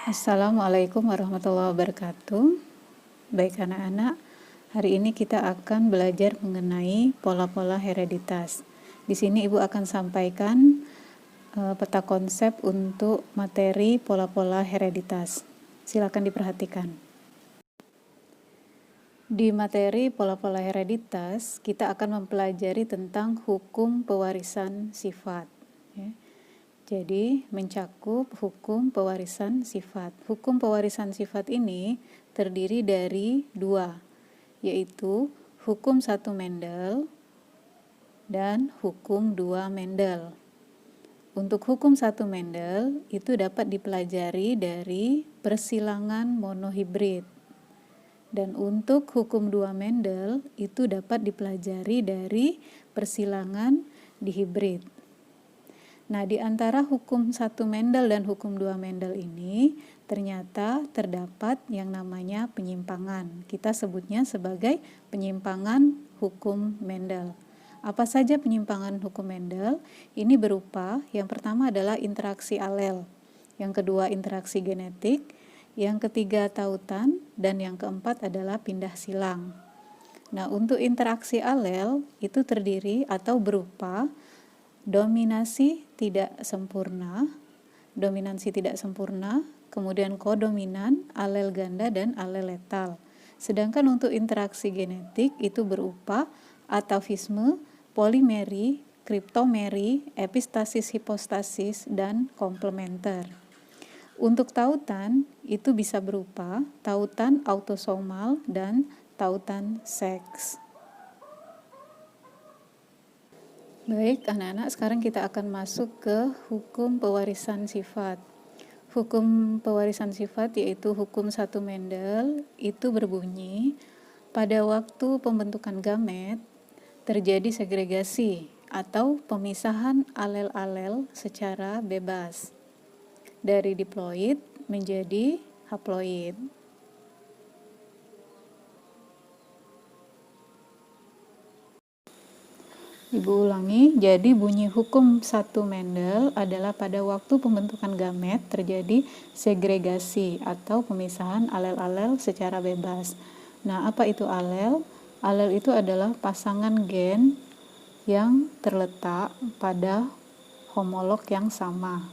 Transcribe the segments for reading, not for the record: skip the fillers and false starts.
Assalamualaikum warahmatullahi wabarakatuh. Baik anak-anak, hari ini kita akan belajar mengenai pola-pola hereditas. Di sini Ibu akan sampaikan peta konsep untuk materi pola-pola hereditas. Silakan diperhatikan. Di materi pola-pola hereditas, kita akan mempelajari tentang hukum pewarisan sifat. Jadi, mencakup hukum pewarisan sifat. Hukum pewarisan sifat ini terdiri dari dua, yaitu hukum 1 Mendel dan hukum 2 Mendel. Untuk hukum 1 Mendel itu dapat dipelajari dari persilangan monohibrid. Dan untuk hukum 2 Mendel itu dapat dipelajari dari persilangan dihibrid. Nah, di antara hukum 1 Mendel dan hukum 2 Mendel ini ternyata terdapat yang namanya penyimpangan. Kita sebutnya sebagai penyimpangan hukum Mendel. Apa saja penyimpangan hukum Mendel? Ini berupa, yang pertama adalah interaksi alel, yang kedua interaksi genetik, yang ketiga tautan, dan yang keempat adalah pindah silang. Nah, untuk interaksi alel itu terdiri atau berupa dominansi tidak sempurna, kemudian kodominan, alel ganda, dan alel letal. Sedangkan untuk interaksi genetik itu berupa atavisme, polimeri, kriptomeri, epistasis hipostasis, dan komplementer. Untuk tautan itu bisa berupa tautan autosomal dan tautan seks. Baik anak-anak, sekarang kita akan masuk ke hukum pewarisan sifat. Hukum pewarisan sifat yaitu hukum 1 Mendel itu berbunyi, pada waktu pembentukan gamet terjadi segregasi atau pemisahan alel-alel secara bebas dari diploid menjadi haploid. Ibu ulangi, jadi bunyi hukum 1 Mendel adalah pada waktu pembentukan gamet terjadi segregasi atau pemisahan alel-alel secara bebas. Nah, apa itu alel? Alel itu adalah pasangan gen yang terletak pada homolog yang sama.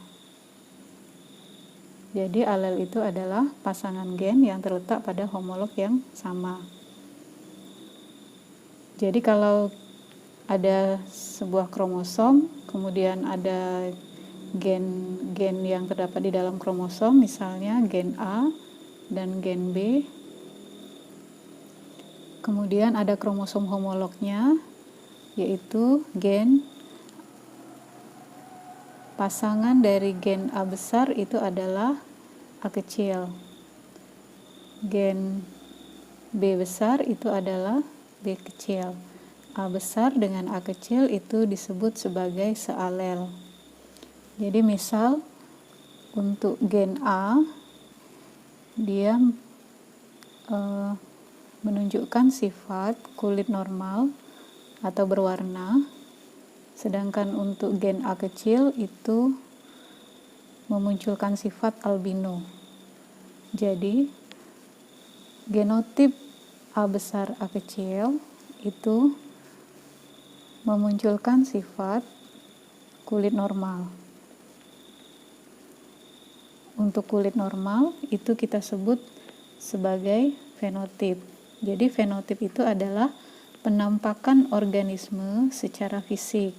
Jadi alel itu adalah pasangan gen yang terletak pada homolog yang sama. Jadi kalau ada sebuah kromosom, kemudian ada gen yang terdapat di dalam kromosom, misalnya gen A dan gen B. Kemudian ada kromosom homolognya, yaitu gen pasangan dari gen A besar itu adalah A kecil. Gen B besar itu adalah B kecil. A besar dengan A kecil itu disebut sebagai sealel. Jadi misal untuk gen A dia menunjukkan sifat kulit normal atau berwarna, sedangkan untuk gen A kecil itu memunculkan sifat albino. Jadi genotip A besar A kecil itu memunculkan sifat kulit normal. Untuk kulit normal itu kita sebut sebagai fenotip. Jadi fenotip itu adalah penampakan organisme secara fisik.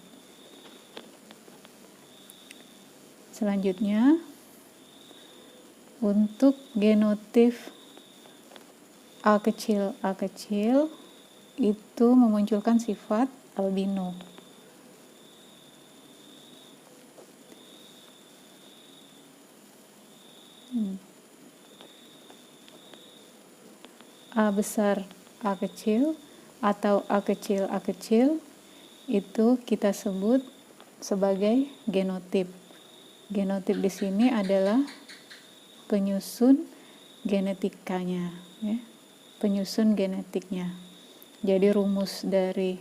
Selanjutnya, untuk genotip A kecil itu memunculkan sifat albino. A besar A kecil atau A kecil itu kita sebut sebagai genotip. Genotip di sini adalah penyusun genetikanya, ya. Penyusun genetiknya. Jadi rumus dari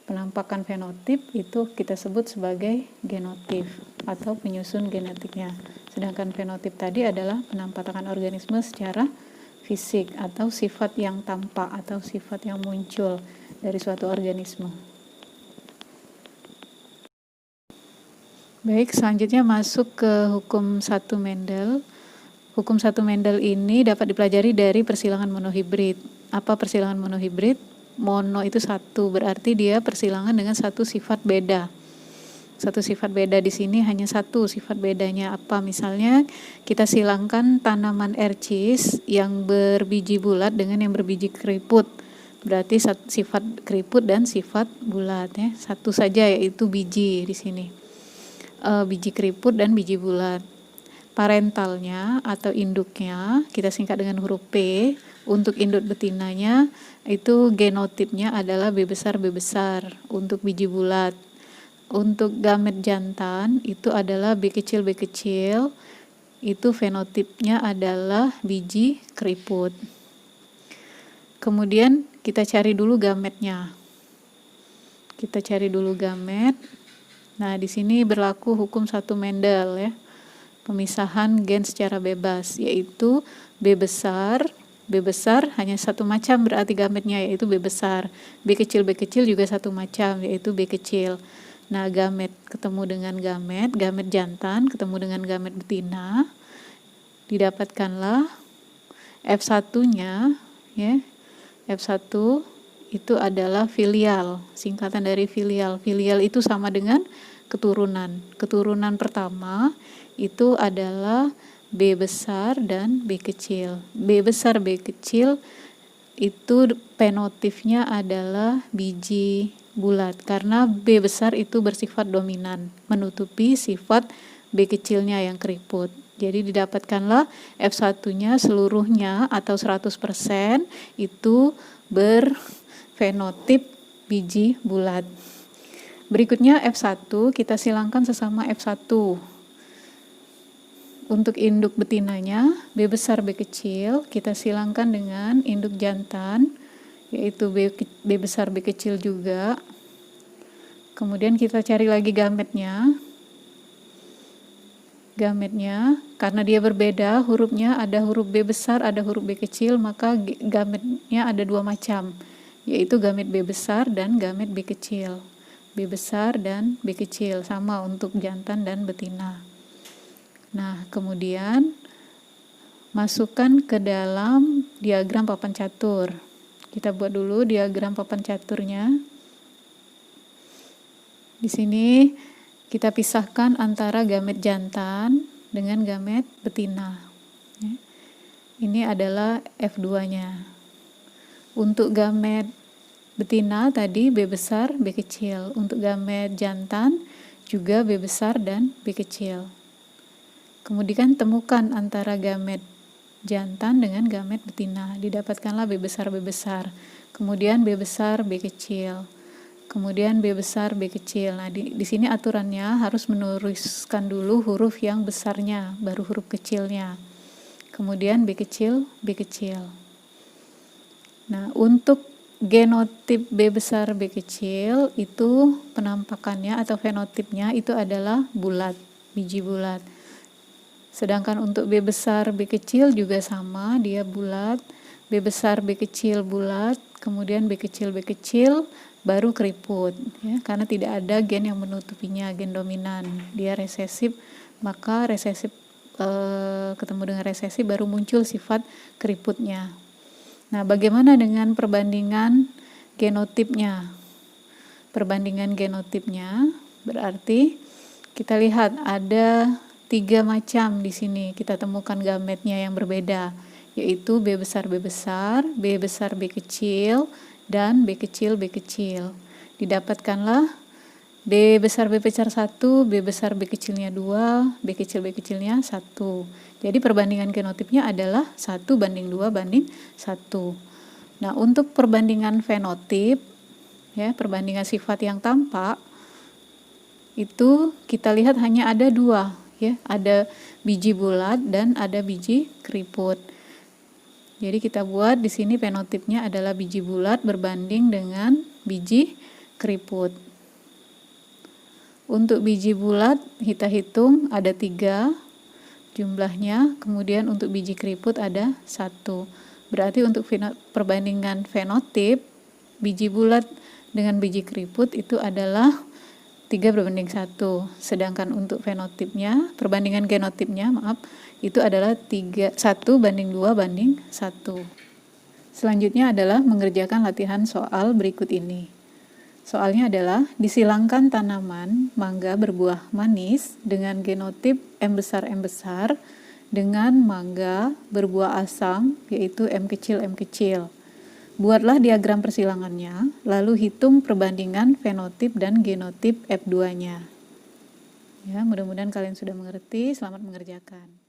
penampakan fenotip itu kita sebut sebagai genotip atau penyusun genetiknya. Sedangkan fenotip tadi adalah penampakan organisme secara fisik atau sifat yang tampak atau sifat yang muncul dari suatu organisme. Baik, selanjutnya masuk ke hukum 1 Mendel. Hukum 1 Mendel ini dapat dipelajari dari persilangan monohibrid. Apa persilangan monohibrid? Mono itu satu, berarti dia persilangan dengan satu sifat beda. Satu sifat beda di sini hanya satu sifat bedanya apa? Misalnya kita silangkan tanaman ercis yang berbiji bulat dengan yang berbiji keriput. Berarti sifat keriput dan sifat bulat ya. Satu saja yaitu biji di sini. Biji keriput dan biji bulat. Parentalnya atau induknya kita singkat dengan huruf P. Untuk induk betinanya itu genotipnya adalah B besar untuk biji bulat. Untuk gamet jantan itu adalah B kecil, itu fenotipnya adalah biji keriput. Kemudian kita cari dulu gametnya. Kita cari dulu gamet. Nah, di sini berlaku hukum 1 Mendel ya. Pemisahan gen secara bebas, yaitu B besar hanya satu macam berarti gametnya yaitu B besar. B kecil juga satu macam yaitu B kecil. Nah, gamet ketemu dengan gamet jantan ketemu dengan gamet betina, didapatkanlah F1-nya ya. F1 itu adalah filial, singkatan dari filial. Filial itu sama dengan keturunan. Keturunan pertama itu adalah B besar dan B kecil. B besar, B kecil itu penotipnya adalah biji bulat karena B besar itu bersifat dominan menutupi sifat B kecilnya yang keriput. Jadi didapatkanlah F1-nya seluruhnya atau 100% itu berfenotip biji bulat. Berikutnya F1 kita silangkan sesama F1. Untuk induk betinanya B besar B kecil kita silangkan dengan induk jantan yaitu B besar B kecil juga. Kemudian kita cari lagi gametnya. Karena dia berbeda hurufnya, ada huruf B besar ada huruf B kecil, maka gametnya ada dua macam, yaitu gamet B besar dan gamet B kecil. B besar dan B kecil sama untuk jantan dan betina. Nah, kemudian masukkan ke dalam diagram papan catur. Kita buat dulu diagram papan caturnya. Di sini kita pisahkan antara gamet jantan dengan gamet betina. Ini adalah F2-nya. Untuk gamet betina tadi B besar, B kecil. Untuk gamet jantan juga B besar dan B kecil. Kemudian temukan antara gamet jantan dengan gamet betina. Didapatkanlah B besar, B besar. Kemudian B besar, B kecil. Kemudian B besar, B kecil. Nah, di sini aturannya harus menuliskan dulu huruf yang besarnya, baru huruf kecilnya. Kemudian B kecil, B kecil. Nah, untuk genotip B besar, B kecil itu penampakannya atau fenotipnya itu adalah bulat, biji bulat. Sedangkan untuk B besar, B kecil juga sama, dia bulat. B besar, B kecil bulat, kemudian B kecil, baru keriput ya, karena tidak ada gen yang menutupinya, gen dominan. Dia resesif, maka resesif ketemu dengan resesif baru muncul sifat keriputnya. Nah, bagaimana dengan perbandingan genotipnya? Perbandingan genotipnya berarti kita lihat ada 3 macam di sini. Kita temukan gametnya yang berbeda, yaitu B besar, B besar, B besar, B kecil, dan B kecil, B kecil. Didapatkanlah B besar, B besar 1, B besar, B kecilnya 2, B kecil, B kecilnya 1. Jadi perbandingan genotipnya adalah 1 banding 2 banding 1. Nah, untuk perbandingan fenotip, ya, perbandingan sifat yang tampak, itu kita lihat hanya ada 2, ya, ada biji bulat dan ada biji keriput. Jadi kita buat di sini fenotipnya adalah biji bulat berbanding dengan biji keriput. Untuk biji bulat kita hitung ada 3, jumlahnya, kemudian untuk biji keriput ada 1. Berarti untuk perbandingan fenotip, biji bulat dengan biji keriput itu adalah 3:1. Sedangkan untuk fenotipnya, perbandingan genotipnya, itu adalah 1:2:1. Selanjutnya adalah mengerjakan latihan soal berikut ini. Soalnya adalah disilangkan tanaman mangga berbuah manis dengan genotip M besar dengan mangga berbuah asam yaitu M kecil. Buatlah diagram persilangannya, lalu hitung perbandingan fenotip dan genotip F2-nya. Ya, mudah-mudahan kalian sudah mengerti. Selamat mengerjakan.